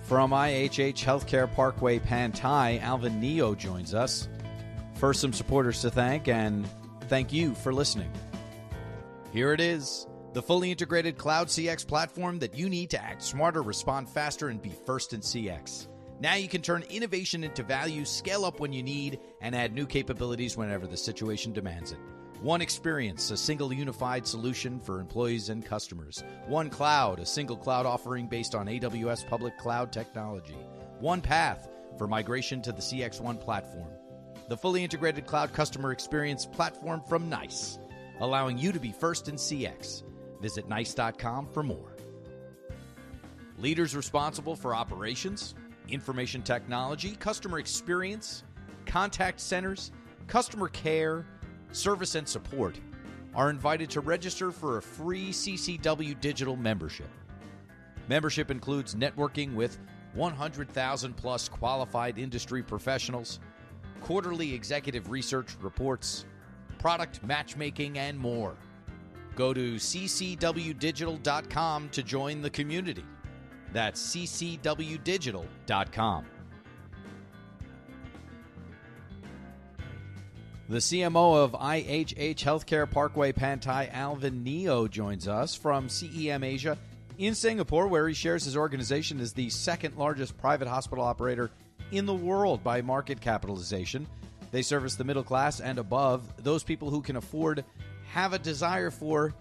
From IHH Healthcare Parkway Pantai, Alvin Neo joins us. First, some supporters to thank, and thank you for listening. Here it is, the fully integrated cloud CX platform that you need to act smarter, respond faster, and be first in CX. Now you can turn innovation into value, scale up when you need, and add new capabilities whenever the situation demands it. One experience, a single unified solution for employees and customers. One cloud, a single cloud offering based on AWS public cloud technology. One path for migration to the CXone platform. The fully integrated cloud customer experience platform from NICE, allowing you to be first in CX. Visit nice.com for more. Leaders responsible for operations, information technology, customer experience, contact centers, customer care, service and support are invited to register for a free CCW digital membership. Membership includes networking with 100,000 plus qualified industry professionals, quarterly executive research reports, product matchmaking, and more. Go to ccwdigital.com to join the community. That's ccwdigital.com. The CMO of IHH Healthcare Parkway Pantai, Alvin Neo, joins us from CEM Asia in Singapore, where he shares his organization as the second largest private hospital operator in the world by market capitalization. They service the middle class and above, those people who can afford, have a desire for,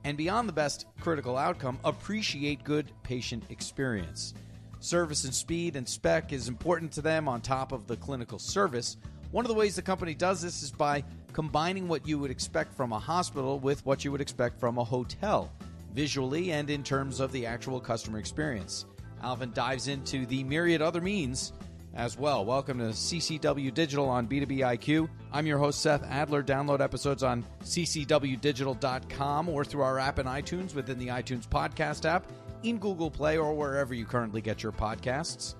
and beyond the best critical outcome, appreciate good patient experience. Service and speed and spec is important to them on top of the clinical service. One of the ways the company does this is by combining what you would expect from a hospital with what you would expect from a hotel, visually and in terms of the actual customer experience. Alvin dives into the myriad other means as well. Welcome to CCW Digital on B2B IQ. I'm your host, Seth Adler. Download episodes on ccwdigital.com or through our app in iTunes within the iTunes podcast app, in Google Play, or wherever you currently get your podcasts.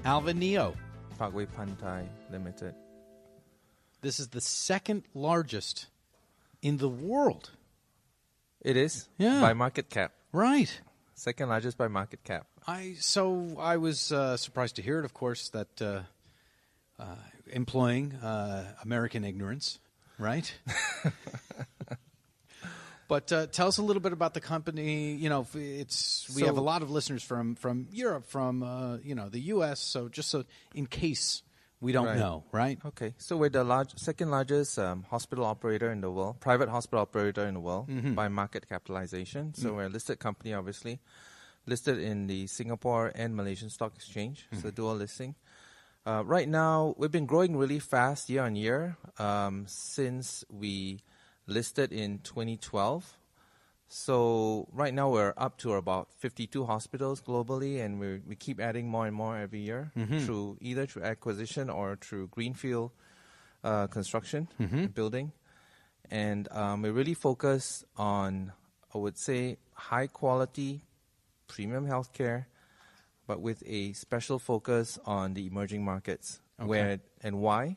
Alvin Neo. Parkway Pantai Limited. This is the second largest in the world. It is? Yeah. By market cap. Right. Second largest by market cap. I was surprised to hear it, of course, that employing American ignorance, right? But tell us a little bit about the company. You know, we have a lot of listeners from Europe, from the U.S. So just so in case we don't know, right? Okay, so we're the second largest hospital operator in the world, private hospital operator in the world by market capitalization. So we're a listed company, obviously, listed in the Singapore and Malaysian Stock Exchange, so dual listing. Right now, we've been growing really fast year on year since we listed in 2012. So right now we're up to about 52 hospitals globally, and we keep adding more and more every year through acquisition or through greenfield construction, building. And we really focus on, I would say, high quality premium healthcare, but with a special focus on the emerging markets. Okay. Where and why?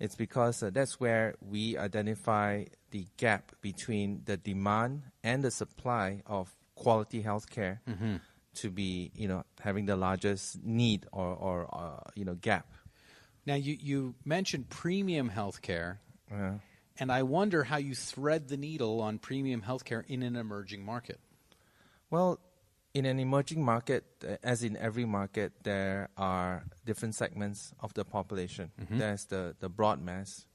It's because that's where we identify the gap between the demand and the supply of quality healthcare to be, having the largest need or gap. Now, you mentioned premium healthcare, and I wonder how you thread the needle on premium healthcare in an emerging market. Well, in an emerging market, as in every market, there are different segments of the population. There's the broad mass,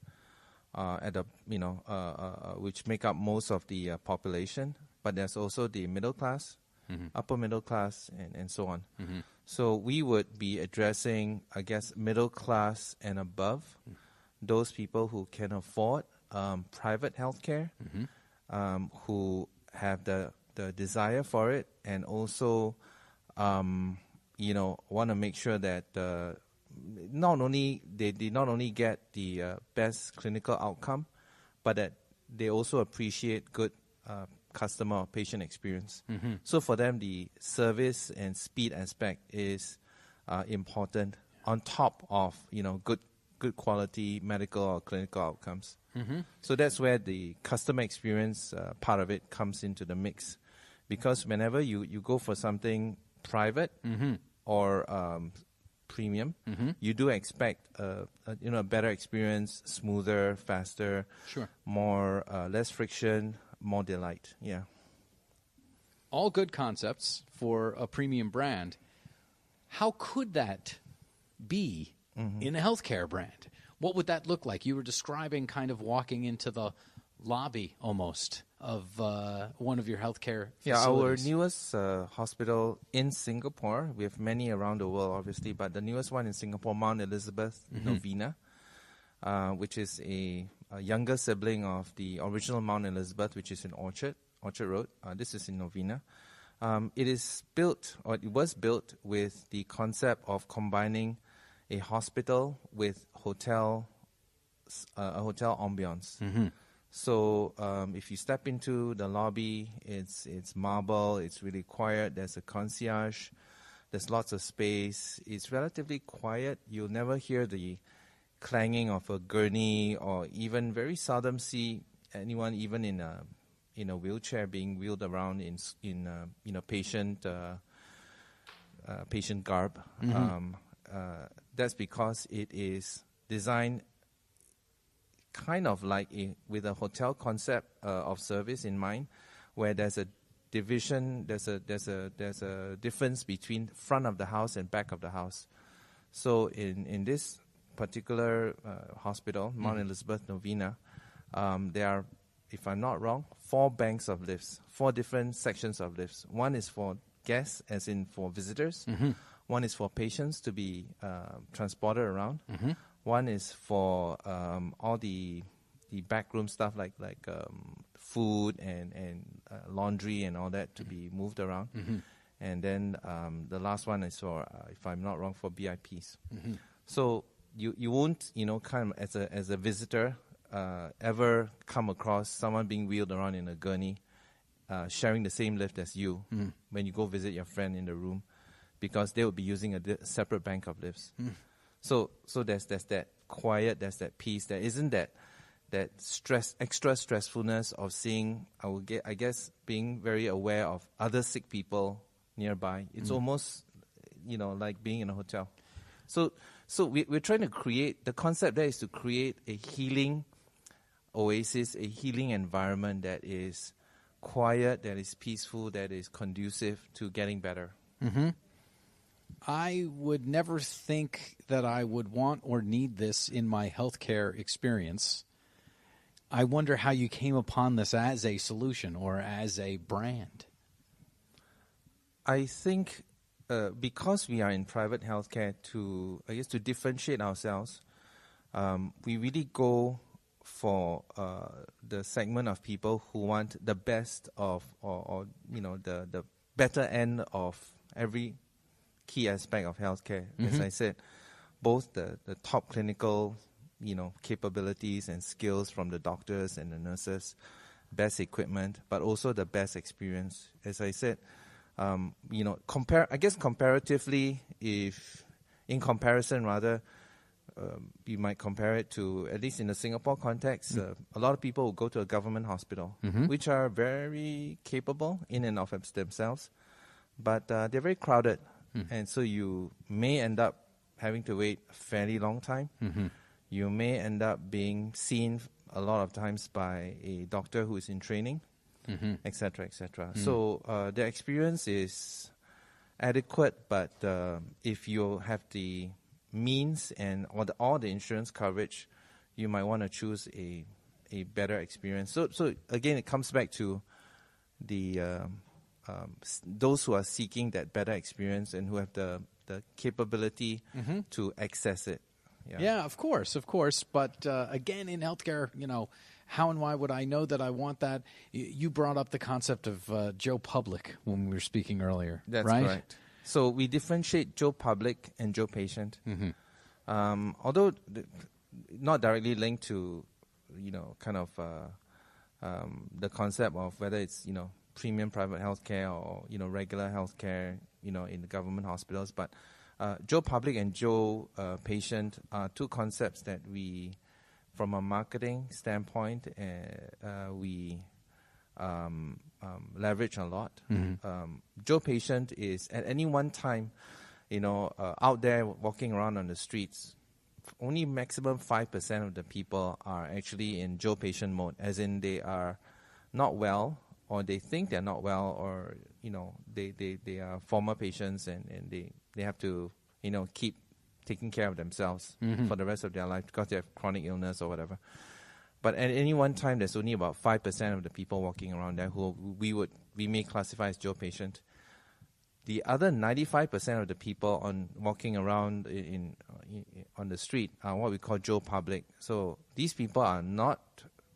which make up most of the population. But there's also the middle class, upper middle class, and so on. So we would be addressing, I guess, middle class and above, those people who can afford private healthcare, who have the desire for it, and also, want to make sure that they not only get the best clinical outcome, but that they also appreciate good customer or patient experience. So for them, the service and speed aspect is important on top of good quality medical or clinical outcomes. So that's where the customer experience part of it comes into the mix. Because whenever you go for something private or premium, you do expect a better experience, smoother, faster, more less friction, more delight. Yeah. All good concepts for a premium brand. How could that be in a healthcare brand? What would that look like? You were describing kind of walking into the lobby almost of one of your healthcare facilities. Yeah, our newest hospital in Singapore, we have many around the world, obviously, but the newest one in Singapore, Mount Elizabeth Novena, which is a younger sibling of the original Mount Elizabeth, which is in Orchard Road. This is in Novena. It was built with the concept of combining a hospital with a hotel ambiance. So if you step into the lobby, it's marble, it's really quiet. There's a concierge, there's lots of space. It's relatively quiet. You'll never hear the clanging of a gurney, or even very seldom see anyone even in a wheelchair being wheeled around in patient garb. That's because it is designed kind of like with a hotel concept of service in mind, where there's a division, there's a difference between front of the house and back of the house. So in this particular hospital, Mount Elizabeth Novena, there are, if I'm not wrong, 4 banks of lifts, 4 different sections of lifts. One is for guests, as in for visitors. One is for patients to be transported around. One is for all the backroom stuff like food and laundry and all that to be moved around. And then the last one is for, if I'm not wrong, for VIPs. So you won't, kind of as a visitor, ever come across someone being wheeled around in a gurney, sharing the same lift as you when you go visit your friend in the room, because they will be using a separate bank of lifts. So there's that quiet, there's that peace. There isn't that stress, extra stressfulness of seeing, I guess, being very aware of other sick people nearby. It's almost, like being in a hotel. So we're trying to create, the concept there is to create a healing oasis, a healing environment that is quiet, that is peaceful, that is conducive to getting better. I would never think that I would want or need this in my healthcare experience. I wonder how you came upon this as a solution or as a brand. I think because we are in private healthcare, to differentiate ourselves, we really go for the segment of people who want the best of, or the better end of every key aspect of healthcare. As I said, both the top clinical, capabilities and skills from the doctors and the nurses, best equipment, but also the best experience. As I said, comparatively, if in comparison rather, you might compare it to, at least in the Singapore context, a lot of people will go to a government hospital, which are very capable in and of themselves, but they're very crowded. And so you may end up having to wait a fairly long time. You may end up being seen a lot of times by a doctor who is in training, etc., etc. So the experience is adequate, but if you have the means and all the insurance coverage, you might want to choose a better experience. So again, it comes back to the those who are seeking that better experience and who have the capability to access it. Yeah, of course. But again, in healthcare, how and why would I know that I want that? You brought up the concept of Joe Public when we were speaking earlier. That's right? Correct. So we differentiate Joe Public and Joe Patient. Although not directly linked to, kind of the concept of whether it's, premium private healthcare or, regular healthcare, in the government hospitals. But Joe Public and Joe Patient are two concepts that we, from a marketing standpoint, we leverage a lot. Joe Patient is, at any one time, out there walking around on the streets, only maximum 5% of the people are actually in Joe patient mode, as in they are not well, or they think they're not well, or they are former patients and they have to keep taking care of themselves for the rest of their life because they have chronic illness or whatever. But at any one time, there's only about 5% of the people walking around there who we may classify as Joe patient. The other 95% of the people walking around on the street are what we call Joe public. So these people are not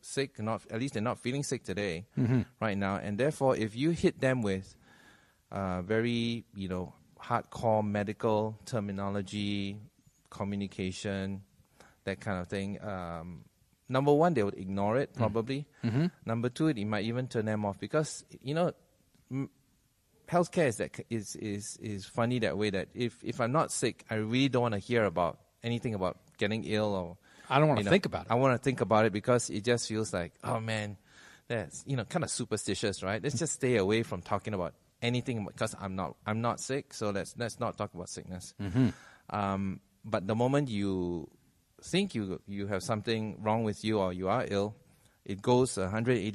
sick, at least they're not feeling sick today, right now. And therefore, if you hit them with very hardcore medical terminology, communication, that kind of thing, number one, they would ignore it probably. Number two, it might even turn them off because healthcare is funny that way, that if I'm not sick, I really don't want to hear about anything about getting ill, or I don't want to think about it. I want to think about it because it just feels like, oh man, that's kind of superstitious, right? Let's just stay away from talking about anything because I'm not sick, so let's not talk about sickness. But the moment you think you have something wrong with you or you are ill, it goes 180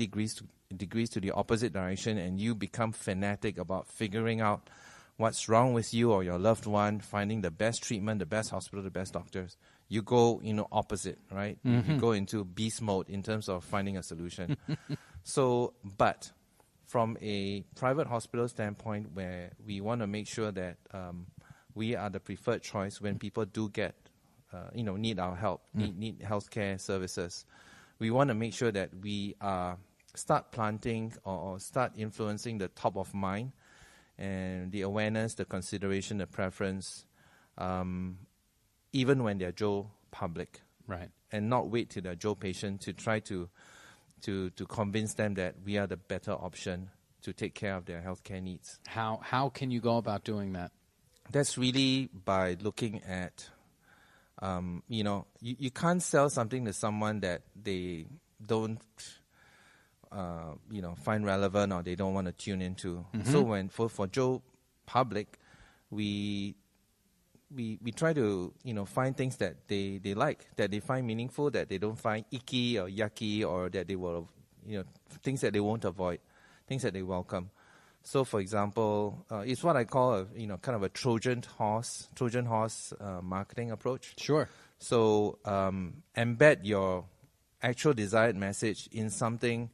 degrees to the opposite direction, and you become fanatic about figuring out what's wrong with you or your loved one, finding the best treatment, the best hospital, the best doctors. You go, opposite, right? You go into beast mode in terms of finding a solution. But from a private hospital standpoint, where we want to make sure that we are the preferred choice when people do get, need our help, need healthcare services, we want to make sure that we start planting or start influencing the top of mind and the awareness, the consideration, the preference, even when they're Joe public. Right. And not wait till they're Joe patient to try to convince them that we are the better option to take care of their healthcare needs. How can you go about doing that? That's really by looking at, you can't sell something to someone that they don't, find relevant or they don't want to tune into. So when for Joe public, we try to find things that they like, that they find meaningful, that they don't find icky or yucky, or that they will things that they won't avoid, things that they welcome. So for example, it's what I call a kind of a Trojan horse marketing approach. Sure. So embed your actual desired message in something,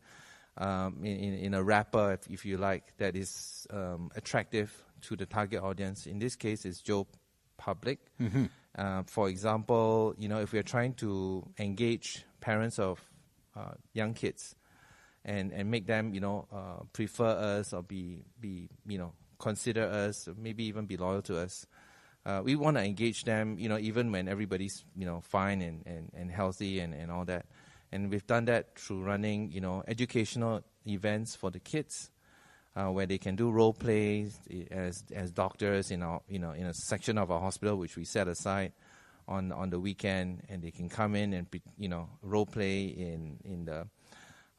in a wrapper, if you like, that is attractive to the target audience. In this case, it's Joe public. For example, if we're trying to engage parents of young kids and make them, prefer us or be consider us, maybe even be loyal to us. We want to engage them, even when everybody's, fine and healthy and all that. And we've done that through running, educational events for the kids, where they can do role plays as doctors in our, in a section of our hospital which we set aside on the weekend, and they can come in and role play in the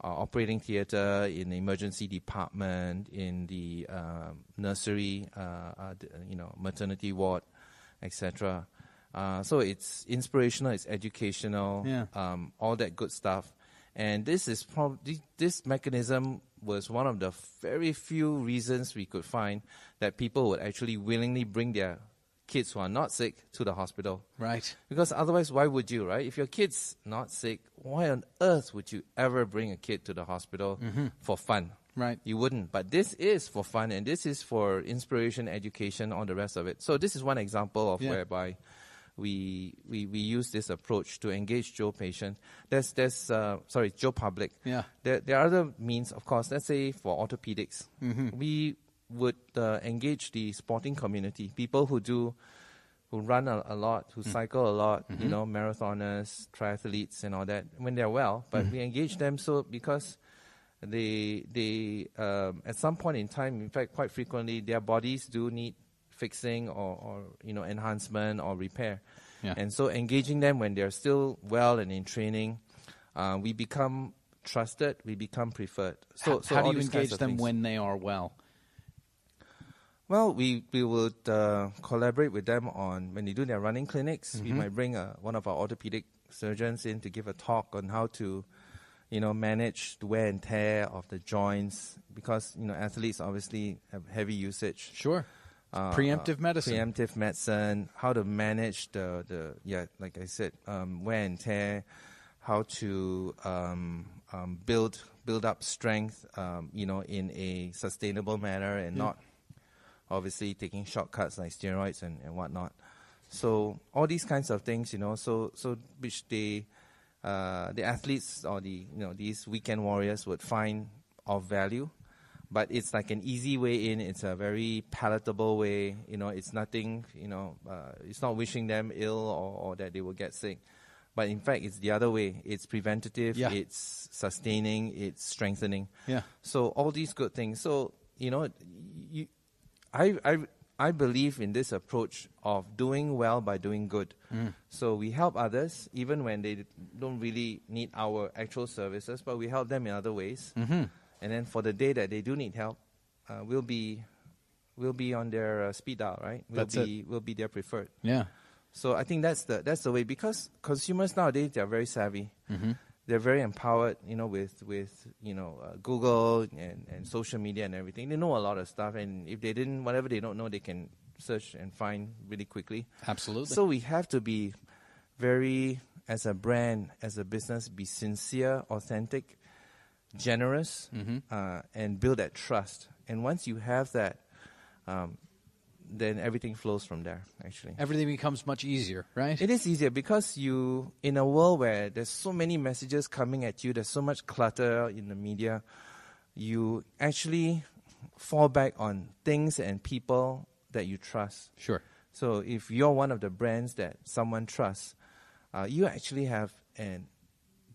operating theater, in the emergency department, in the nursery, maternity ward, etc. So it's inspirational, it's educational, all that good stuff. And this is this mechanism was one of the very few reasons we could find that people would actually willingly bring their kids who are not sick to the hospital. Right. Because otherwise, why would you, right? If your kid's not sick, why on earth would you ever bring a kid to the hospital for fun? Right. You wouldn't. But this is for fun, and this is for inspiration, education, all the rest of it. So this is one example of whereby we use this approach to engage Joe patient. There's Joe public. Yeah. There are other means, of course. Let's say for orthopedics, we would engage the sporting community, people who run a lot, who cycle a lot, marathoners, triathletes, and all that when they're well. But we engage them because they at some point in time, in fact, quite frequently, their bodies do need fixing or enhancement or repair. Yeah. And so engaging them when they're still well and in training, we become trusted, we become preferred. So how do you engage them when they are well? Well, we would collaborate with them on when they do their running clinics. We might bring one of our orthopedic surgeons in to give a talk on how to, manage the wear and tear of the joints, because athletes obviously have heavy usage. Sure. Preemptive medicine. Preemptive medicine. How to manage like I said, wear and tear. How to build up strength, in a sustainable manner, and not obviously taking shortcuts like steroids and whatnot. So all these kinds of things, so which the athletes or these weekend warriors would find of value, but it's like an easy way in. It's a very palatable way. It's nothing. It's not wishing them ill or that they will get sick. But in fact, it's the other way. It's preventative. Yeah. It's sustaining. It's strengthening. Yeah. So all these good things. So I believe in this approach of doing well by doing good. So we help others even when they don't really need our actual services, but we help them in other ways. And then for the day that they do need help, we'll be on their speed dial, right? We'll be their preferred. Yeah. So I think that's the way, because consumers nowadays, they're very savvy. They're very empowered, with Google and social media and everything. They know a lot of stuff, and if they didn't, whatever they don't know, they can search and find really quickly. Absolutely. So we have to be very, as a brand, as a business, be sincere, authentic, generous, and build that trust. And once you have that, then everything flows from there, actually. Everything becomes much easier, right? It is easier because in a world where there's so many messages coming at you, there's so much clutter in the media, you actually fall back on things and people that you trust. Sure. So if you're one of the brands that someone trusts, you actually have a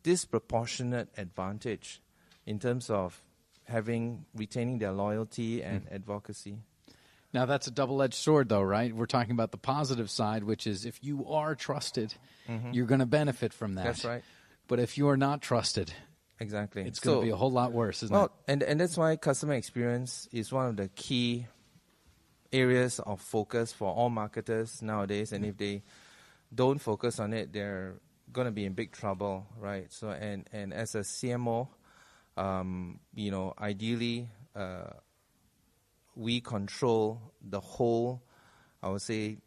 disproportionate advantage in terms of retaining their loyalty and advocacy. Now, that's a double-edged sword, though, right? We're talking about the positive side, which is if you are trusted, you're going to benefit from that. That's right. But if you are not trusted, exactly, it's going to be a whole lot worse, isn't it? And that's why customer experience is one of the key areas of focus for all marketers nowadays. And if they don't focus on it, they're going to be in big trouble, right? So, and as a CMO, ideally, we control the whole, I would say,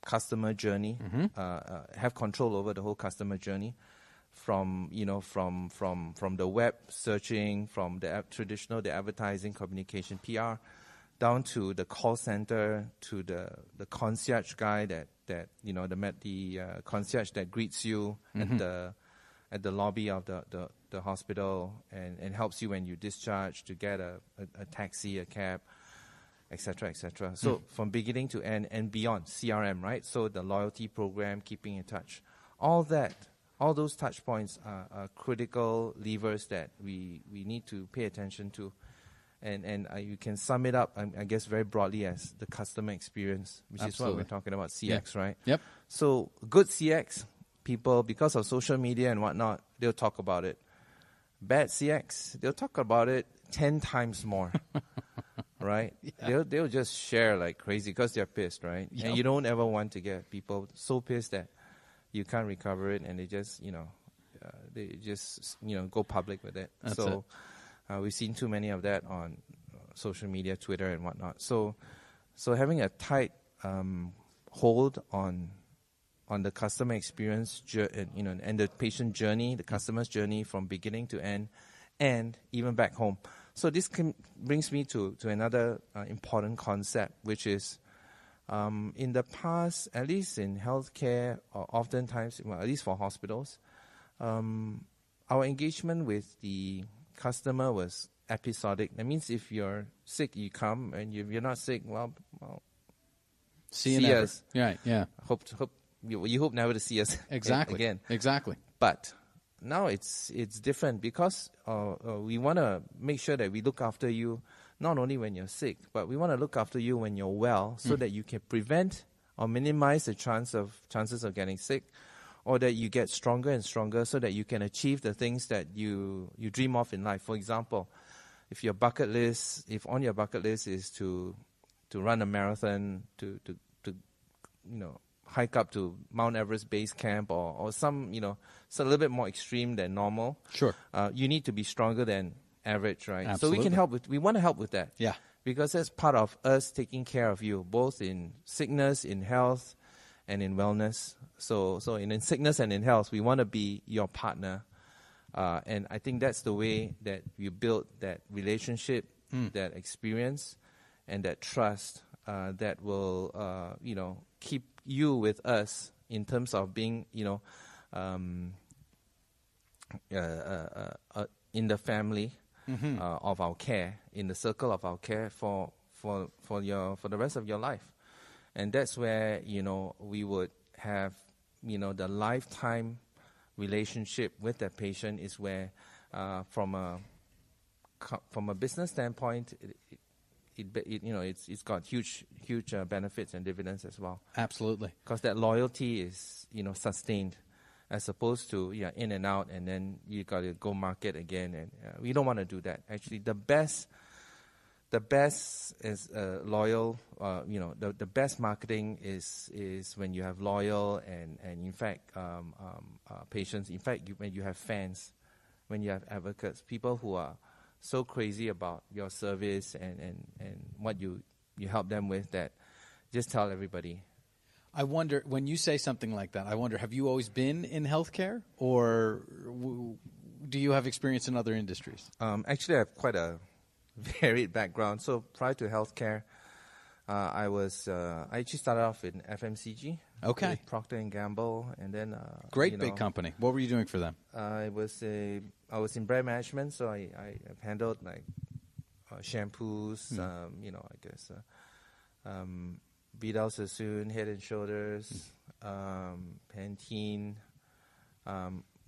customer journey. Have control over the whole customer journey, from the web searching, from the the advertising, communication, PR, down to the call center, to the concierge guy the concierge that greets you at the lobby of the hospital and helps you when you discharge to get a taxi, a cab, etc., etc. So from beginning to end and beyond, CRM, right? So the loyalty program, keeping in touch, all those touch points are critical levers that we need to pay attention to. And you can sum it up, I guess, very broadly as the customer experience, which Absolutely. is what we're talking about, CX, right? Yep. So good CX, people, because of social media and whatnot, they'll talk about it. Bad CX, they'll talk about it 10 times more, right? Yeah. They'll just share like crazy because they're pissed, right? Yep. And you don't ever want to get people so pissed that you can't recover it, and they just, go public with it. That's so we've seen too many of that on social media, Twitter and whatnot. So having a tight hold on the customer experience, and the patient journey, the customer's journey from beginning to end, and even back home. So this brings me to another important concept, which is in the past, at least in healthcare, or oftentimes, well, at least for hospitals, our engagement with the customer was episodic. That means if you're sick, you come, and if you're not sick, well see us. Yeah, yeah. You hope never to see us again. Exactly. But now it's different because we want to make sure that we look after you not only when you're sick, but we want to look after you when you're well, so that you can prevent or minimize the chances of getting sick, or that you get stronger and stronger so that you can achieve the things that you dream of in life. For example, if on your bucket list is to run a marathon, to hike up to Mount Everest base camp, or some, it's a little bit more extreme than normal. Sure. You need to be stronger than average, right? Absolutely. So we can help we want to help with that. Yeah. Because that's part of us taking care of you, both in sickness, in health, and in wellness. So in sickness and in health, we want to be your partner. And I think that's the way that you build that relationship, that experience, and that trust that will, keep you with us in terms of being, in the family of our care, in the circle of our care for the rest of your life. And that's where, we would have, the lifetime relationship with that patient is where, from a business standpoint, it's got huge benefits and dividends as well. Absolutely. Because that loyalty is, sustained, as opposed to in and out, and then you got to go market again, and we don't want to do that. Actually, the best is loyal. The best marketing is when you have loyal and in fact patients. In fact, when you have fans, when you have advocates, people who are so crazy about your service and what you help them with, that just tell everybody. I wonder, when you say something like that, have you always been in healthcare, or do you have experience in other industries? Actually, I have quite a varied background. So prior to healthcare, I actually started off in FMCG. Okay. With Procter and Gamble, and then great big company. What were you doing for them? I was in brand management, so I handled like shampoos, Vidal Sassoon, Head and Shoulders, Pantene,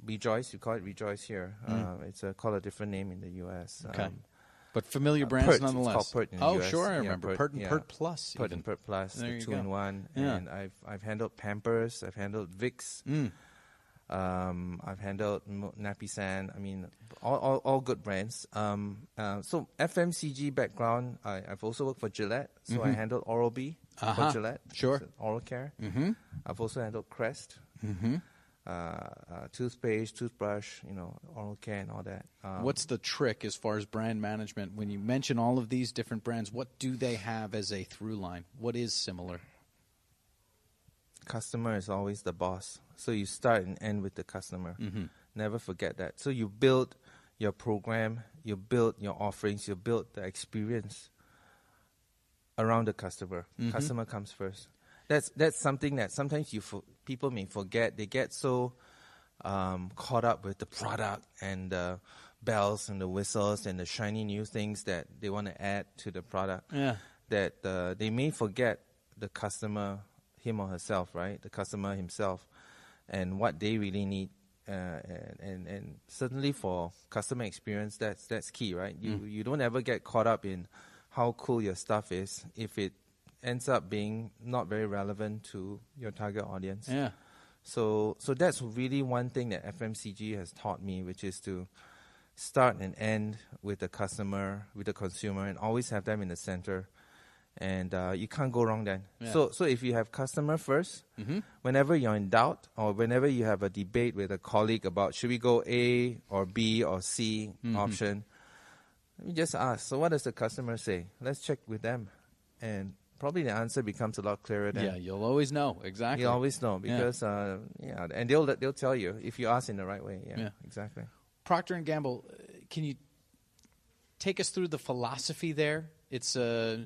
Rejoice. You call it Rejoice here. It's called a different name in the U.S. Okay. But familiar brands Pert, nonetheless. It's called Pert in the US. Sure, I remember. Pert and yeah. Pert Plus. Pert and Pert Plus, there the 2-in-1. Yeah. And I've handled Pampers. I've handled Vicks. I've handled Nappy Sand. I mean, all good brands. So FMCG background. I've also worked for Gillette. So I handled Oral-B for Gillette. Sure. Oral care. I've also handled Crest. Toothpaste, toothbrush, oral care and all that. What's the trick as far as brand management? When you mention all of these different brands, what do they have as a through line? What is similar? Customer is always the boss. So you start and end with the customer. Never forget that. So you build your program, you build your offerings, you build the experience around the customer. Customer comes first. That's something that sometimes people may forget. They get so caught up with the product and the bells and the whistles and the shiny new things that they want to add to the product. Yeah. That they may forget the customer, him or herself, right? The customer himself, and what they really need. And certainly for customer experience, that's key, right? You don't ever get caught up in how cool your stuff is if it ends up being not very relevant to your target audience. Yeah. So that's really one thing that FMCG has taught me, which is to start and end with the customer, with the consumer, and always have them in the center. And you can't go wrong then. Yeah. So if you have customer first, whenever you're in doubt or whenever you have a debate with a colleague about should we go A or B or C option, you just ask, so what does the customer say? Let's check with them. And probably the answer becomes a lot clearer then. Yeah, you'll always know. Exactly. You'll always know because, and they'll tell you if you ask in the right way. Yeah. Exactly. Procter & Gamble, can you take us through the philosophy there? It's a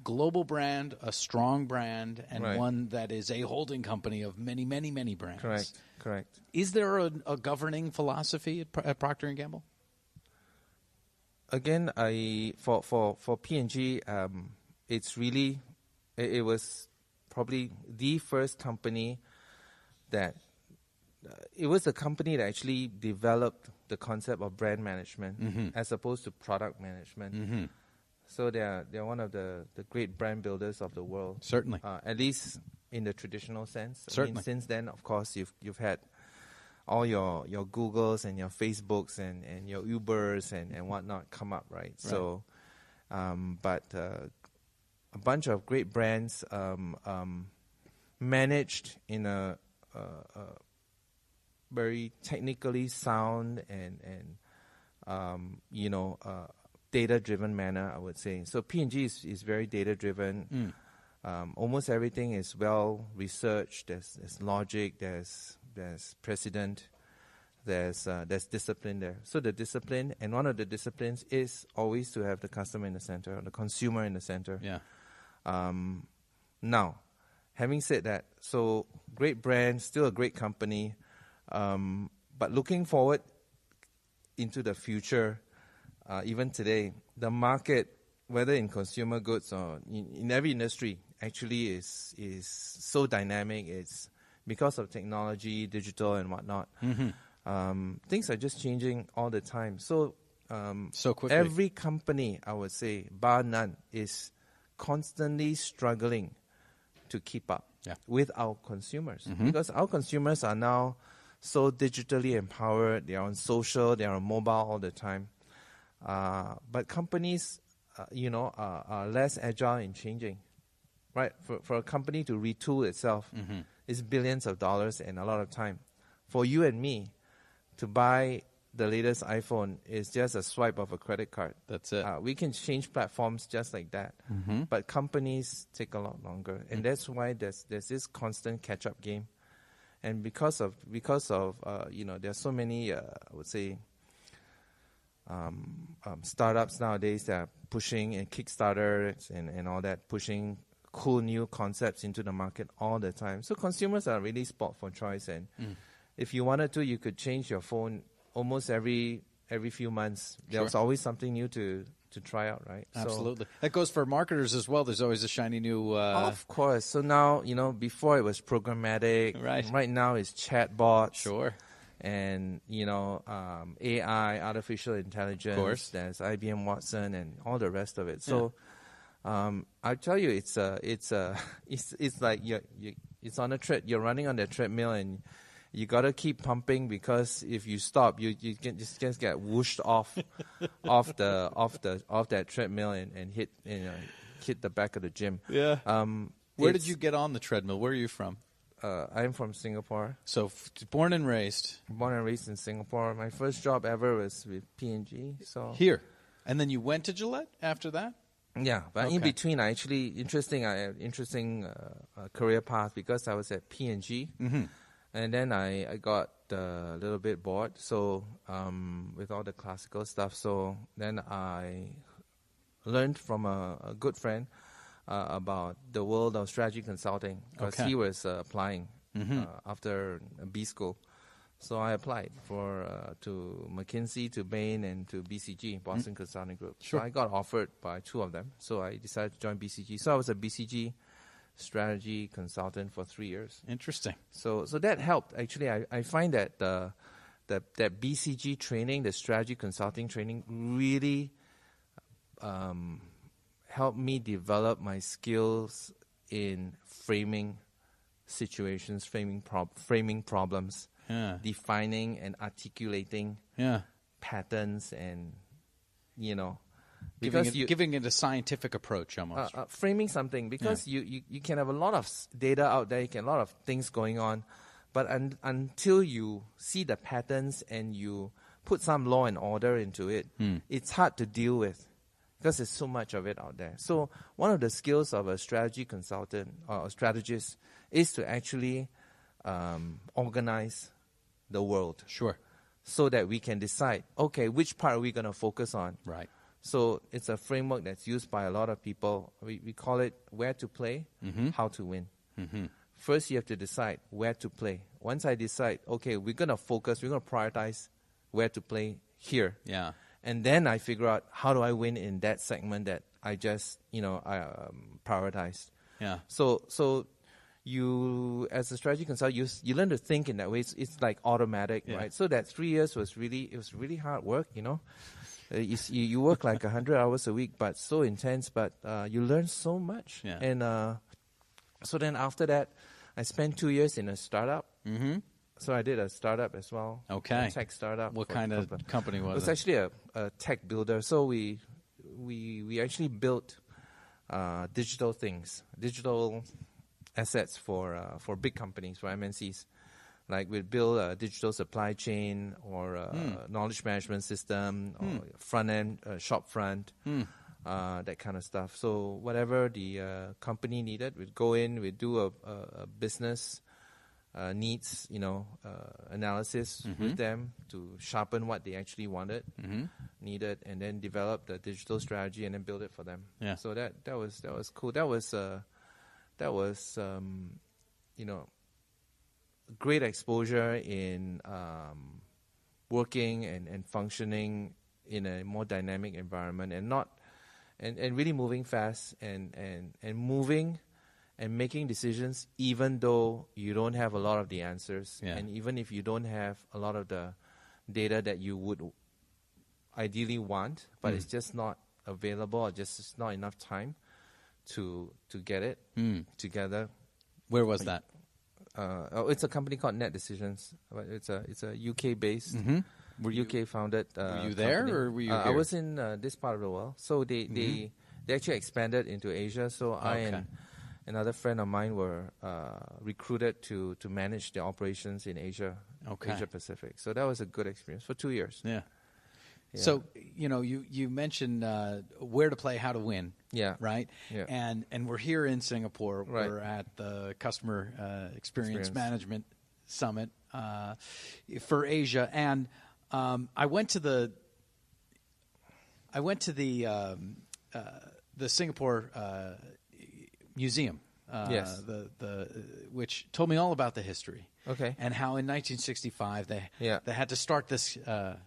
global brand, a strong brand, and one that is a holding company of many, many, many brands. Correct. Is there a governing philosophy at Procter & Gamble? Again, for P&G, it's really it was probably the first company that it was the company that actually developed the concept of brand management as opposed to product management. So they're one of the great brand builders of the world. Certainly, at least in the traditional sense. Certainly. I mean, since then, of course, you've had all your Googles and your Facebooks and your Ubers and whatnot come up, right? So but a bunch of great brands managed in a very technically sound and data-driven manner, I would say. So P&G is very data-driven. Almost everything is well researched. There's logic. There's precedent. There's discipline there. So the discipline, and one of the disciplines is always to have the customer in the center, or the consumer in the center. Yeah. Now, having said that, so great brand, still a great company, but looking forward into the future, even today, the market, whether in consumer goods or in every industry, actually is so dynamic. It's because of technology, digital, and whatnot. Things are just changing all the time. So quickly. Every company, I would say, bar none, is constantly struggling to keep up with our consumers, because our consumers are now so digitally empowered. They are on social, they are on mobile all the time. But companies, are less agile in changing. Right? For a company to retool itself is billions of dollars and a lot of time. For you and me to buy the latest iPhone is just a swipe of a credit card. That's it. We can change platforms just like that. But companies take a lot longer. And that's why there's this constant catch-up game. And because of there's so many, I would say, startups nowadays that are pushing, and Kickstarters and all that, pushing cool new concepts into the market all the time. So consumers are really spoiled for choice. And if you wanted to, you could change your phone almost every few months. There's always something new to try out, right? Absolutely. That goes for marketers as well. There's always a shiny new... Of course. So now, before it was programmatic. Right now it's chatbots. Sure. And, AI, artificial intelligence. Of course. There's IBM Watson and all the rest of it. So I tell you, it's like it's on a you're running on the treadmill, and you got to keep pumping, because if you stop, you can just get whooshed off that treadmill and hit the back of the gym. Yeah. Where did you get on the treadmill? Where are you from? I'm from Singapore. So born and raised. Born and raised in Singapore. My first job ever was with P&G. So here, and then you went to Gillette after that. Yeah, but in between, I actually interesting career path, because I was at P&G. And then I got a little bit bored, so with all the classical stuff. So then I learned from a good friend about the world of strategy consulting, because he was applying after B school. So I applied to McKinsey, to Bain, and to BCG, Boston Consulting Group. Sure. So I got offered by two of them. So I decided to join BCG. So I was a BCG strategy consultant for 3 years. Interesting. So that helped. Actually, I find that that BCG training, the strategy consulting training, really helped me develop my skills in framing situations, framing problems, defining and articulating patterns, and because giving it a scientific approach almost. Framing something, because you can have a lot of data out there, you can have a lot of things going on, but until you see the patterns and you put some law and order into it, it's hard to deal with, because there's so much of it out there. So one of the skills of a strategy consultant or a strategist is to actually organize the world. Sure. So that we can decide, okay, which part are we going to focus on? Right. So it's a framework that's used by a lot of people. We call it where to play, how to win. First, you have to decide where to play. Once I decide, okay, we're going to focus, we're going to prioritize where to play here. Yeah. And then I figure out, how do I win in that segment that I just, prioritized. Yeah. So you, as a strategy consultant, you learn to think in that way. It's like automatic, right? So that 3 years was really hard work, You work like 100 hours a week, but so intense, but you learn so much. Yeah. And so then after that, I spent 2 years in a startup. So I did a startup as well. Okay. A tech startup. What kind of company was it? It was actually a tech builder. So we we actually built digital things, digital assets for big companies, for MNCs. Like we'd build a digital supply chain or a knowledge management system or front end, shop front, that kind of stuff. So whatever the company needed, we'd go in, we'd do a business needs, analysis with them to sharpen what they actually wanted, needed, and then develop the digital strategy and then build it for them. Yeah. So that was cool. That was great exposure in working and functioning in a more dynamic environment and really moving fast and moving and making decisions even though you don't have a lot of the answers, and even if you don't have a lot of the data that you would ideally want, but it's just not available or just not enough time to get it together. Where was that? It's a company called Net Decisions. It's a UK based, UK founded. Were you there company. or were you? I was in this part of the world, so they actually expanded into Asia. So I and another friend of mine were recruited to manage the operations in Asia, Asia Pacific. So that was a good experience for 2 years. Yeah. So you mentioned where to play, how to win. Yeah. Right. Yeah. And we're here in Singapore. Right. We're at the Customer Experience Management Summit for Asia, and I went to the Singapore Museum. Yes. Which told me all about the history. Okay. And how in 1965 they had to start this country,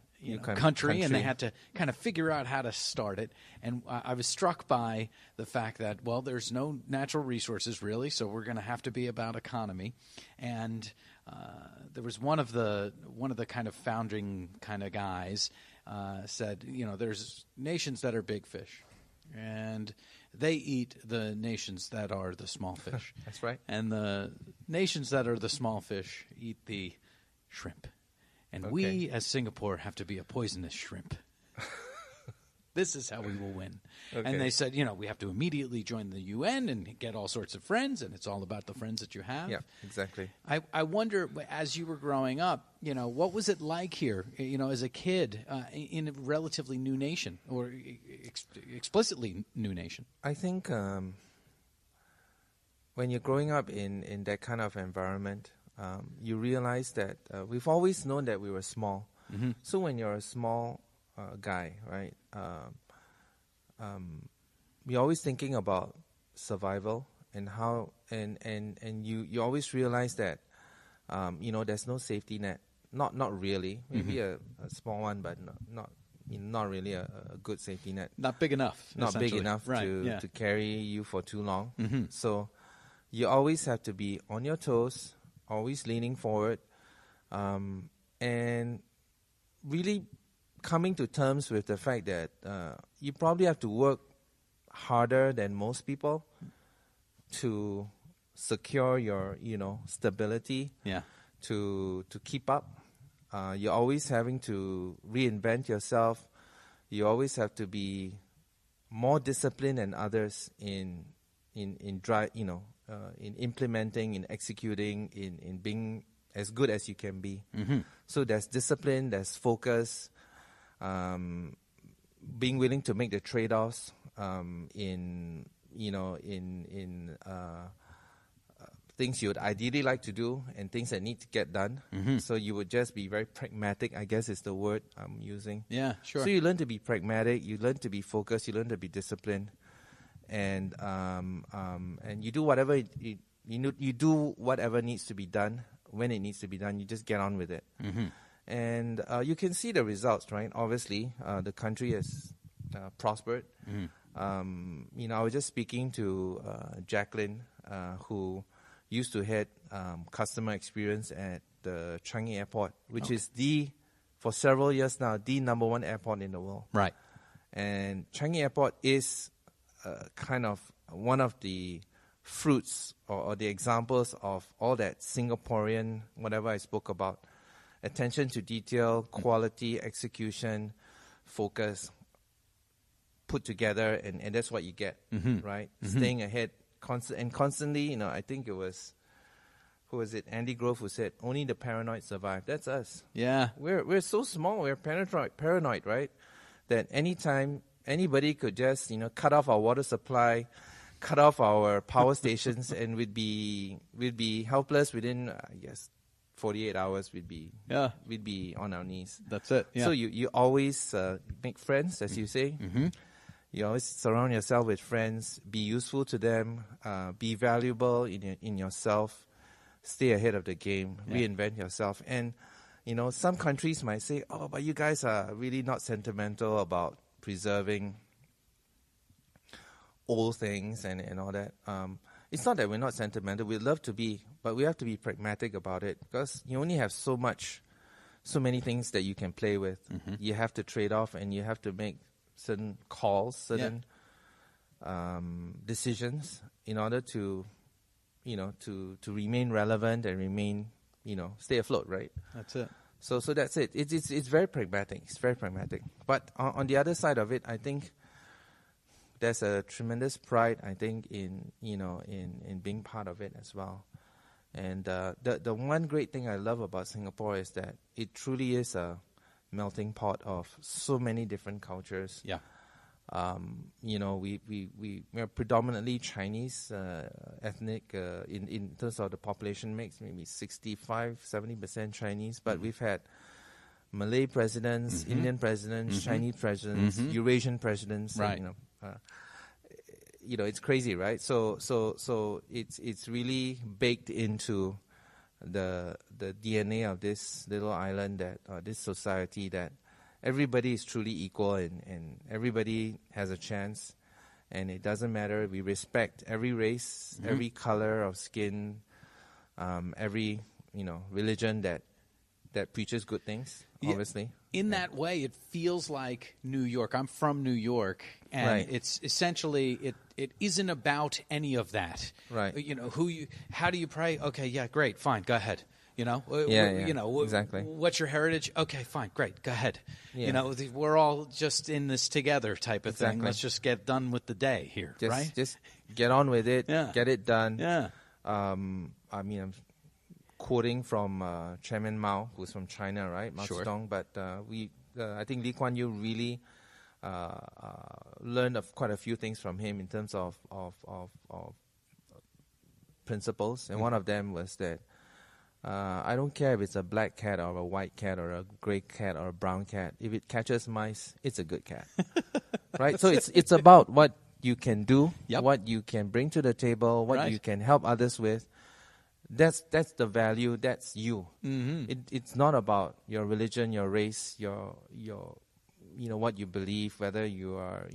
country, and they had to kind of figure out how to start it. And I was struck by the fact that, well, there's no natural resources really, so we're going to have to be about economy. And there was one of the kind of founding kind of guys said, there's nations that are big fish, and they eat the nations that are the small fish. That's right. And the nations that are the small fish eat the shrimp. And we, as Singapore, have to be a poisonous shrimp. This is how we will win. Okay. And they said, we have to immediately join the UN and get all sorts of friends, and it's all about the friends that you have. Yeah, exactly. I wonder, as you were growing up, what was it like here, as a kid in a relatively new nation or explicitly new nation? I think when you're growing up in that kind of environment, you realize that we've always known that we were small. So when you're a small guy, right, you're always thinking about survival and how, and you always realize that, there's no safety net. Not really. Maybe a small one, but not really a good safety net. Not big enough. Not big enough to carry you for too long. So you always have to be on your toes, always leaning forward, and really coming to terms with the fact that you probably have to work harder than most people to secure your, stability. Yeah. To keep up. You're always having to reinvent yourself. You always have to be more disciplined than others in implementing, in executing, in being as good as you can be. So there's discipline, there's focus, being willing to make the trade-offs in things you would ideally like to do and things that need to get done. So you would just be very pragmatic, I guess is the word I'm using. Yeah, sure. So you learn to be pragmatic, you learn to be focused, you learn to be disciplined. And you do whatever you do whatever needs to be done when it needs to be done. You just get on with it, and you can see the results, right? Obviously, the country has prospered. I was just speaking to Jacqueline, who used to head customer experience at the Changi Airport, which is for several years now, the #1 airport in the world. Right. And Changi Airport is kind of one of the fruits or the examples of all that Singaporean, whatever I spoke about, attention to detail, quality, execution, focus, put together, and that's what you get, right? Staying ahead constantly. I think it was, who was it? Andy Grove, who said, "Only the paranoid survive." That's us. Yeah. We're so small. We're paranoid, right? That anytime anybody could just cut off our water supply, cut off our power stations, and we'd be helpless within, I guess, 48 hours. We'd be on our knees. That's it. Yeah. So you always make friends, as you say. You always surround yourself with friends. Be useful to them. Be valuable in yourself. Stay ahead of the game. Reinvent yourself. And some countries might say, "Oh, but you guys are really not sentimental about preserving old things and all that." It's not that we're not sentimental. We'd love to be, but we have to be pragmatic about it, because you only have so many things that you can play with. You have to trade off, and you have to make certain calls, certain decisions in order to to remain relevant and remain, stay afloat, right? That's it. So that's it. It's very pragmatic. It's very pragmatic. But on the other side of it, I think there's a tremendous pride, I think, in being part of it as well. And the one great thing I love about Singapore is that it truly is a melting pot of so many different cultures. Yeah. We're predominantly Chinese ethnic in terms of the population mix, maybe 65-70% Chinese, but we've had Malay presidents, Indian presidents, Chinese presidents, Eurasian presidents. Right. It's crazy, right? So it's really baked into the DNA of this little island, that this society, that everybody is truly equal, and everybody has a chance, and it doesn't matter. We respect every race, every color of skin, every religion that preaches good things. Obviously, in that way, it feels like New York. I'm from New York, and it's essentially it isn't about any of that. Right. How do you pray? Okay, yeah, great, fine, go ahead. Exactly. What's your heritage? Okay, fine, great, go ahead. Yeah. We're all just in this together type of thing. Exactly. Let's just get done with the day here, right? Just get on with it. Yeah. Get it done. Yeah. I'm quoting from Chairman Mao, who's from China, right? Mao Zedong. But I think Lee Kuan Yew really learned of quite a few things from him in terms of principles, and one of them was that I don't care if it's a black cat or a white cat or a gray cat or a brown cat. If it catches mice, it's a good cat, right? So it's about what you can do, what you can bring to the table, what you can help others with. That's the value. That's you. It's not about your religion, your race, your what you believe, whether you are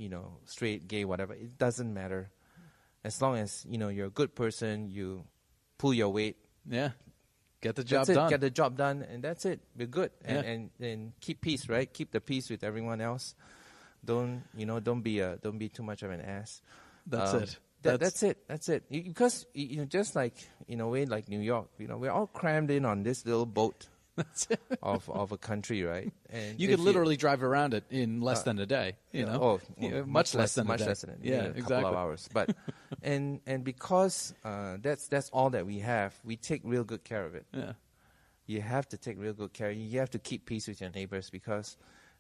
straight, gay, whatever. It doesn't matter, as long as you're a good person. You pull your weight. Yeah. Get the job done. done. Get the job done, and that's it. We're good. And keep peace, right? Keep the peace with everyone else. Don't be too much of an ass. That's it. That's it. Because just like in a way like New York, we're all crammed in on this little boat of a country, right? And you could literally drive around it in less than a day. Much less than a day. A couple of hours. But and because that's all that we have, we take real good care of it. Yeah. You have to take real good care. You have to keep peace with your neighbors, because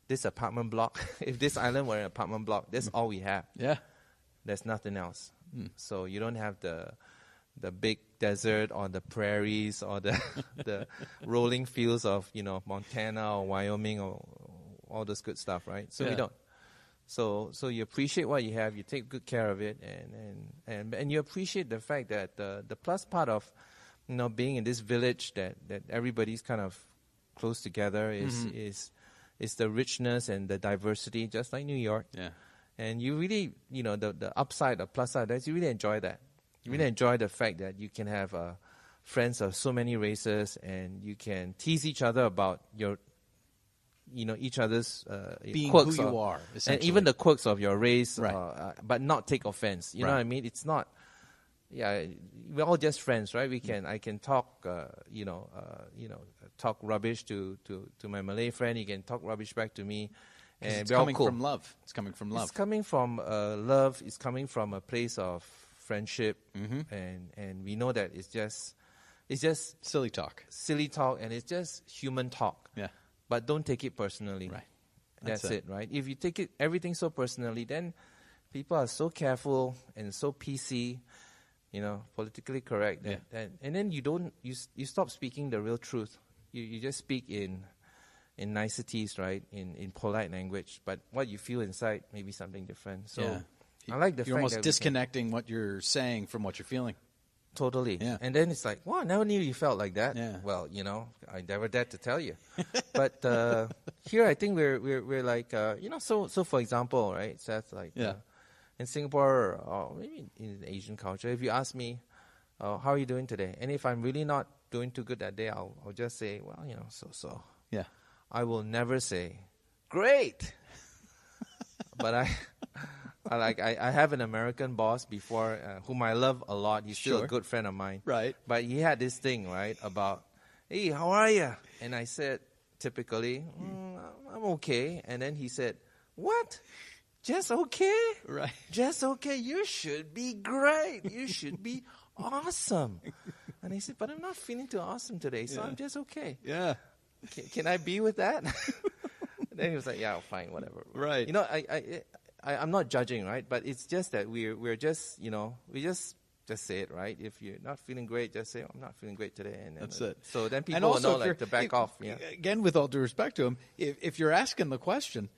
this apartment block, if this island were an apartment block, that's all we have. Yeah. There's nothing else. So you don't have the big desert or the prairies or the rolling fields of Montana or Wyoming or all this good stuff, right? So we don't. So you appreciate what you have, you take good care of it, and you appreciate the fact that the plus part of being in this village that everybody's kind of close together is the richness and the diversity, just like New York. Yeah. And you really, the upside, the plus side, you really enjoy that. You really enjoy the fact that you can have friends of so many races, and you can tease each other about each other's being quirks, who you are, essentially. And even the quirks of your race, right. But not take offense. You know what I mean? It's not. Yeah, we're all just friends, right? I can talk, talk rubbish to my Malay friend. He can talk rubbish back to me. And it's coming from love. It's coming from love. It's coming from love. It's coming from a place of friendship, and we know that it's just silly talk, and it's just human talk. Yeah, but don't take it personally. Right, that's it. Right. If you take everything so personally, then people are so careful and so PC, politically correct. And then you stop speaking the real truth. You just speak in niceties, right? In polite language, but what you feel inside may be something different. So I like the fact you're almost that disconnecting what you're saying from what you're feeling. Totally. Yeah. And then it's like, wow, I never knew you felt like that. Yeah. Well, I never dared to tell you. But here I think we're like, so for example, right? So that's like in Singapore or maybe in Asian culture, if you ask me, how are you doing today? And if I'm really not doing too good that day, I'll just say, well, so. Yeah. I will never say, great. But I have an American boss before whom I love a lot. He's still a good friend of mine. Right. But he had this thing, right, about, hey, how are you? And I said, typically, I'm okay. And then he said, what? Just okay? Right. Just okay? You should be great. You should be awesome. And I said, but I'm not feeling too awesome today, so I'm just okay. Yeah. Can I be with that? Then he was like, yeah, fine, whatever. Right. I'm not judging, right? But it's just that we're just, we just say it, right? If you're not feeling great, just say, I'm not feeling great today. And that's it. So then people will know to back off. Yeah. Again, with all due respect to him, if you're asking the question,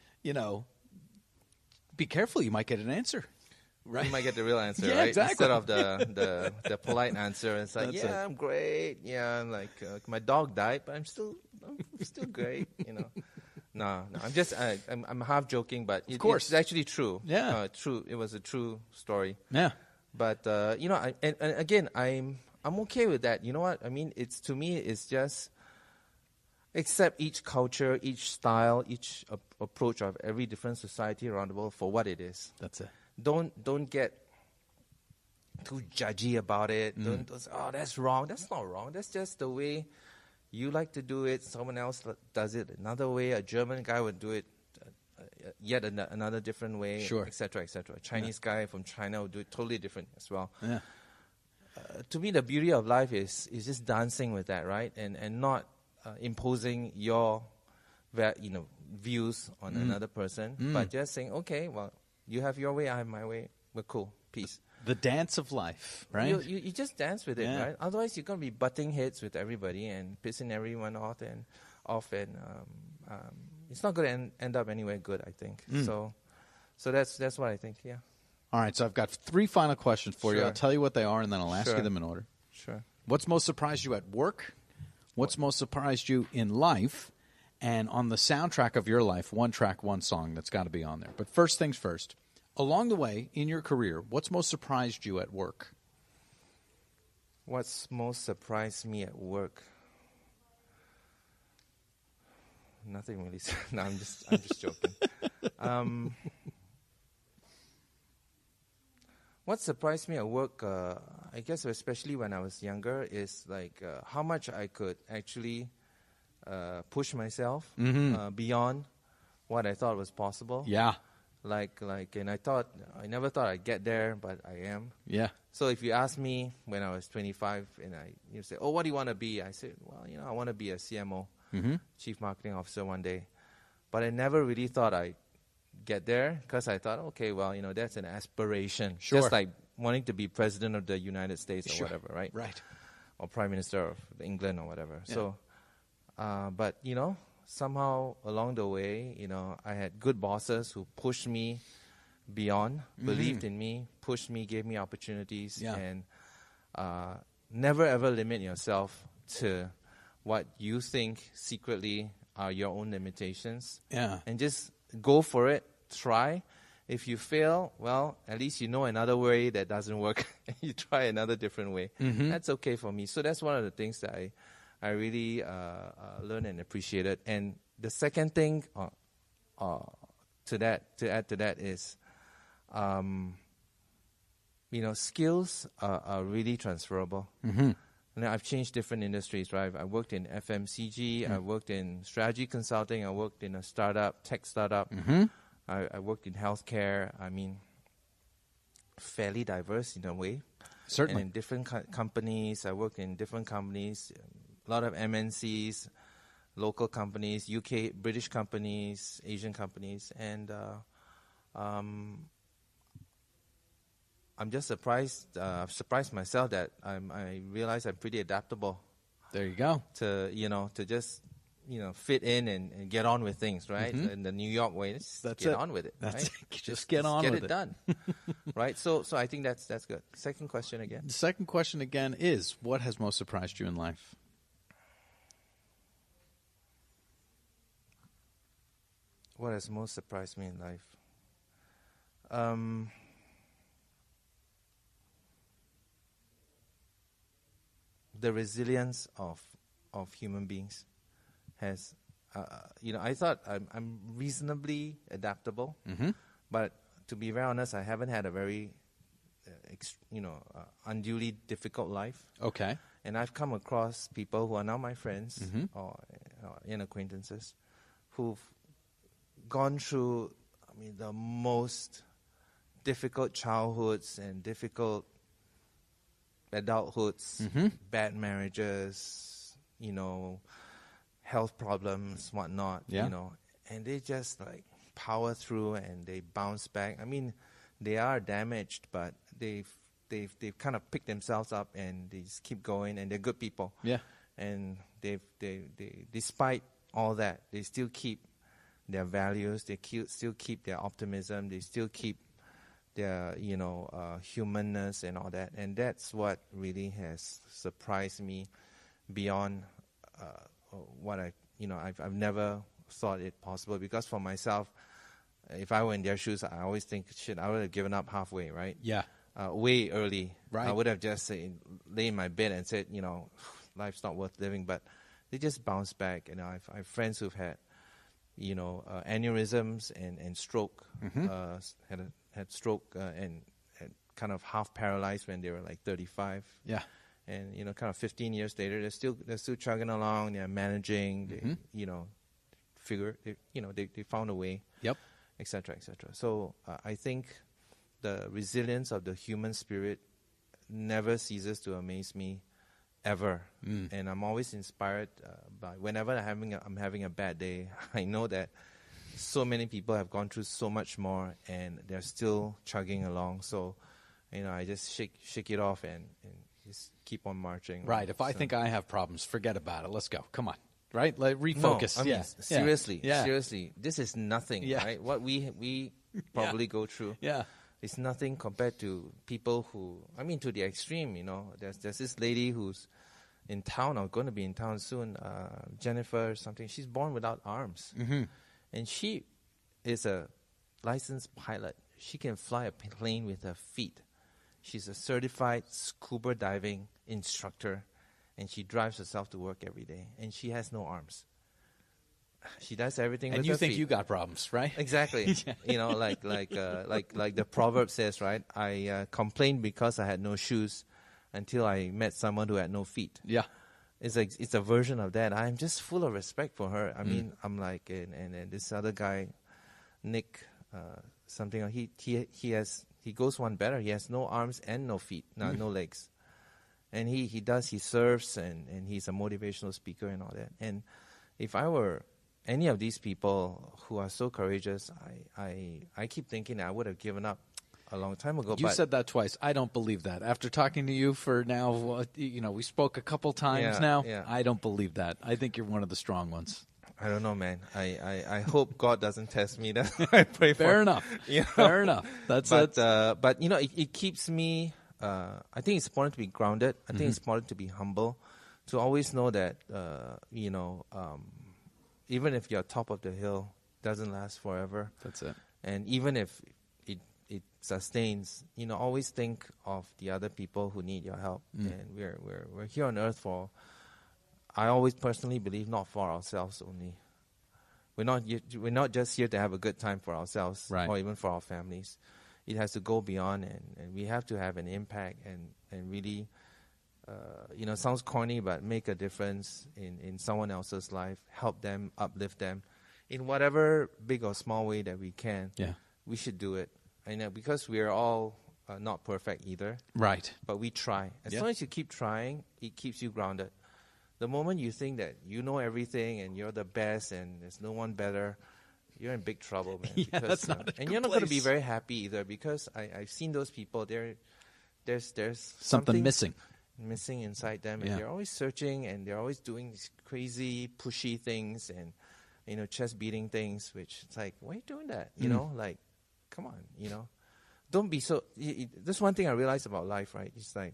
be careful. You might get an answer. Right. You might get the real answer, yeah, right? Exactly. Instead of the polite answer. It's like, I'm great. Yeah, like my dog died, but I'm still great. No, I'm just I'm half joking, but it's actually true. Yeah, true. It was a true story. Yeah, but and again, I'm okay with that. You know what I mean? To me, it's just accept each culture, each style, each approach of every different society around the world for what it is. That's it. Don't get too judgy about it. Don't say, oh, that's wrong. That's not wrong. That's just the way you like to do it. Someone else does it another way. A German guy would do it yet another different way, etc., etc. Chinese guy from China would do it totally different as well. Yeah. To me, the beauty of life is just dancing with that, right? And not imposing your views on another person, but just saying, okay, well, you have your way, I have my way. We're cool. Peace. The dance of life, right? You just dance with it, right? Otherwise, you're going to be butting heads with everybody and pissing everyone off, and it's not going to end up anywhere good, I think. So that's what I think, yeah. All right, so I've got 3 final questions for you. I'll tell you what they are, and then I'll ask you them in order. Sure. What's most surprised you at work? What's most surprised you in life? And on the soundtrack of your life, one track, one song that's got to be on there. But first things first, along the way in your career, what's most surprised you at work? What's most surprised me at work? Nothing really. No, I'm just joking. What surprised me at work, I guess especially when I was younger, is like how much I could actually push myself beyond what I thought was possible. Yeah. And I never thought I'd get there, but I am. Yeah. So if you ask me when I was 25 and you say, oh, what do you want to be? I said, well, I want to be a CMO, Chief Marketing Officer one day. But I never really thought I'd get there because I thought, okay, well, that's an aspiration. Sure. Just like wanting to be president of the United States or whatever, right? Right. Or prime minister of England or whatever. Yeah. So, but, somehow along the way, I had good bosses who pushed me beyond, believed in me, pushed me, gave me opportunities, and never ever limit yourself to what you think secretly are your own limitations. Yeah. And just go for it, try. If you fail, well, at least you know another way that doesn't work. You try another different way. That's okay for me. So that's one of the things that I really learned and appreciated. And the second thing to add to that is, skills are really transferable. And I've changed different industries, right? I worked in FMCG, I worked in strategy consulting, I worked in a startup, tech startup, I worked in healthcare. I mean, fairly diverse in a way. Certainly. And in different companies, I worked in different companies, a lot of MNCs, local companies, UK, British companies, Asian companies, and I'm just surprised. I've surprised myself that I realize I'm pretty adaptable. There you go. To just fit in and get on with things, right? In the New York way, get on with it. That's right? it. Just get on with it. Get it done, right? So I think that's good. Second question again. The second question again is, what has most surprised you in life? What has most surprised me in life? The resilience of human beings has, I thought I'm reasonably adaptable, but to be very honest, I haven't had a very, unduly difficult life. Okay. And I've come across people who are now my friends or acquaintances who've gone through, the most difficult childhoods and difficult adulthoods, bad marriages, health problems, whatnot, and they just like power through and they bounce back. They are damaged, but they've kind of picked themselves up and they just keep going, and they're good people. Yeah. And they despite all that, they still keep their values, they still keep their optimism, they still keep their humanness and all that, and that's what really has surprised me beyond what I've never thought it possible. Because for myself, if I were in their shoes, I always think, shit, I would have given up halfway, right? Yeah. Way early. Right. I would have just lay in my bed and said, life's not worth living. But they just bounce back. I have friends who've had aneurysms and stroke, had stroke and kind of half paralyzed when they were like 35. Yeah. And kind of 15 years later, they're still chugging along. They're managing. They found a way. Yep. Et cetera, et cetera. So I think the resilience of the human spirit never ceases to amaze me, ever. And I'm always inspired by whenever I'm having a bad day. I know that so many people have gone through so much more, and they're still chugging along. So, I just shake it off and just keep on marching. Right. If I think I have problems, forget about it. Let's go. Come on. Right? Refocus. No, seriously, Yeah. seriously, this is nothing, right? What we probably go through. Yeah. It's nothing compared to people who, to the extreme, There's this lady who's in town, or going to be in town soon, Jennifer or something. She's born without arms. And she is a licensed pilot. She can fly a plane with her feet. She's a certified scuba diving instructor, and she drives herself to work every day. And she has no arms. She does everything with her feet. And you think you got problems, right? Exactly. Like the proverb says, right? I complained because I had no shoes until I met someone who had no feet. Yeah. It's a version of that. I'm just full of respect for her. I'm like, and this other guy, Nick, something. He goes one better. He has no arms and no feet, no legs, and he serves and he's a motivational speaker and all that. And if I were any of these people who are so courageous, I keep thinking I would have given up a long time ago. You said that twice. I don't believe that. After talking to you for now, we spoke a couple times now. Yeah. I don't believe that. I think you're one of the strong ones. I don't know, man. I hope God doesn't test me. That's what I pray for. Fair enough. Fair enough. That's it. But it keeps me. I think it's important to be grounded. I think it's important to be humble, to always know that even if you're top of the hill, it doesn't last forever. That's it. And even if it sustains, always think of the other people who need your help. And we're here on earth for, I always personally believe, not for ourselves only. We're not just here to have a good time for ourselves, right, or even for our families. It has to go beyond, and we have to have an impact and really sounds corny, but make a difference in someone else's life, help them, uplift them, in whatever big or small way that we can. Yeah. We should do it. And because we are all not perfect either. Right. But we try. As long as you keep trying, it keeps you grounded. The moment you think that you know everything and you're the best and there's no one better, you're in big trouble, man. Yeah, that's not and you're not going to be very happy either, because I've seen those people. There's something missing inside them, and they're always searching, and they're always doing these crazy, pushy things, and chest beating things. Which it's like, why are you doing that? Like, come on, don't be so. That's one thing I realized about life, right? It's like,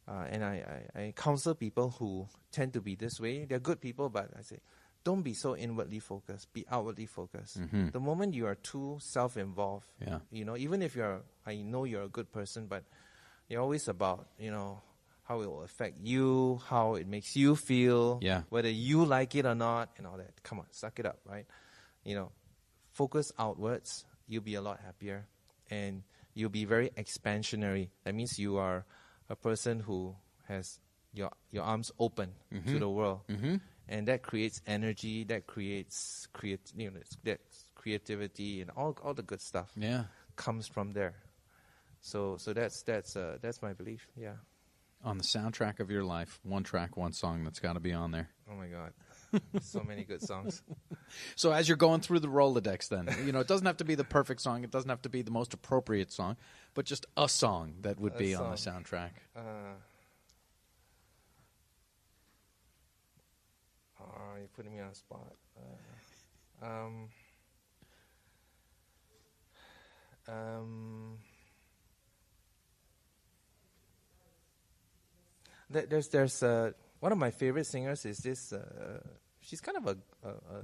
and I counsel people who tend to be this way. They're good people, but I say, don't be so inwardly focused. Be outwardly focused. Mm-hmm. The moment you are too self-involved, even if I know you're a good person, but you're always about, how it will affect you, how it makes you feel, whether you like it or not, and all that. Come on, suck it up, right? Focus outwards. You'll be a lot happier, and you'll be very expansionary. That means you are a person who has your arms open to the world. Mm-hmm. And that creates energy, that creates creativity, and all the good stuff comes from there. So that's my belief. Yeah. On the soundtrack of your life, one track, one song that's got to be on there. Oh my God, so many good songs. So as you're going through the Rolodex, then it doesn't have to be the perfect song, it doesn't have to be the most appropriate song, but just a song that would be on the soundtrack. You're putting me on the spot. There's one of my favorite singers is this. She's kind of a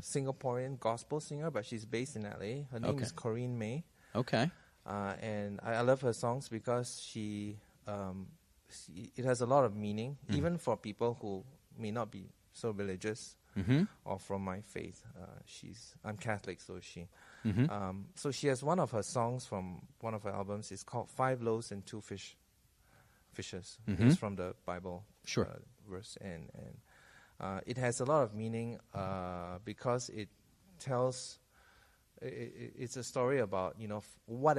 Singaporean gospel singer, but she's based in LA. Her name is Corinne May. Okay. And I love her songs because it has a lot of meaning, even for people who may not be so religious. Mm-hmm. Or from my faith. I'm Catholic, so is she. Mm-hmm. So she has one of her songs from one of her albums. It's called 5 Loaves and 2 Fishes. Mm-hmm. It's from the Bible verse. And it has a lot of meaning because it tells, it's a story about, what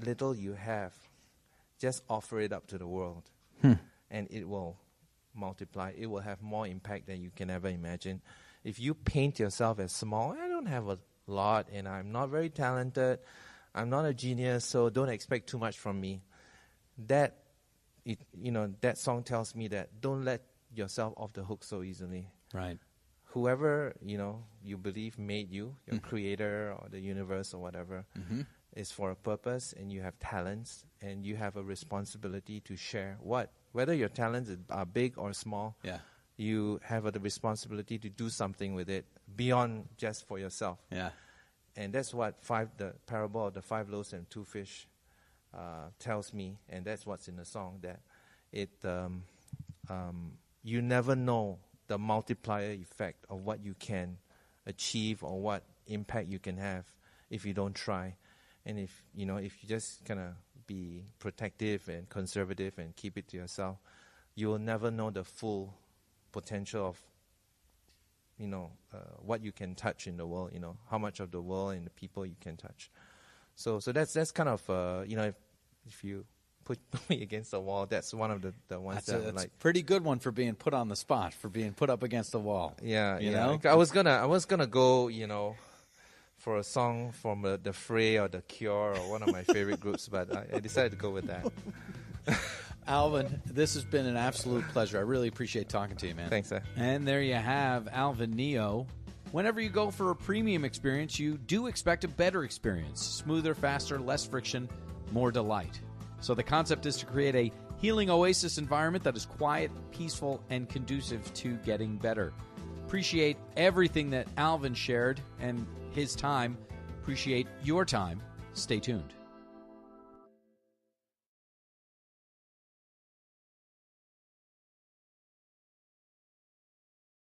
little you have, just offer it up to the world. And it will multiply. It will have more impact than you can ever imagine. If you paint yourself as small, I don't have a lot, and I'm not very talented, I'm not a genius, so don't expect too much from me. That song tells me that don't let yourself off the hook so easily. Right. Whoever you believe made you, your creator or the universe or whatever, is for a purpose, and you have talents, and you have a responsibility to share whether your talents are big or small, you have the responsibility to do something with it beyond just for yourself. Yeah. And that's what the parable of the 5 loaves and 2 fish tells me, and that's what's in the song, that you never know the multiplier effect of what you can achieve or what impact you can have if you don't try. And if you just kind of be protective and conservative and keep it to yourself, you will never know the full potential of what you can touch in the world, how much of the world and the people you can touch. So that's kind of if you put me against the wall, that's one of the ones that's a pretty good one for being put on the spot, for being put up against the wall. Yeah, I was gonna go for a song from the Fray or the Cure or one of my favorite groups, but I decided to go with that. Alvin, this has been an absolute pleasure. I really appreciate talking to you, man. Thanks, sir. And there you have Alvin Neo. Whenever you go for a premium experience, you do expect a better experience. Smoother, faster, less friction, more delight. So the concept is to create a healing oasis environment that is quiet, peaceful, and conducive to getting better. Appreciate everything that Alvin shared and his time. Appreciate your time. Stay tuned.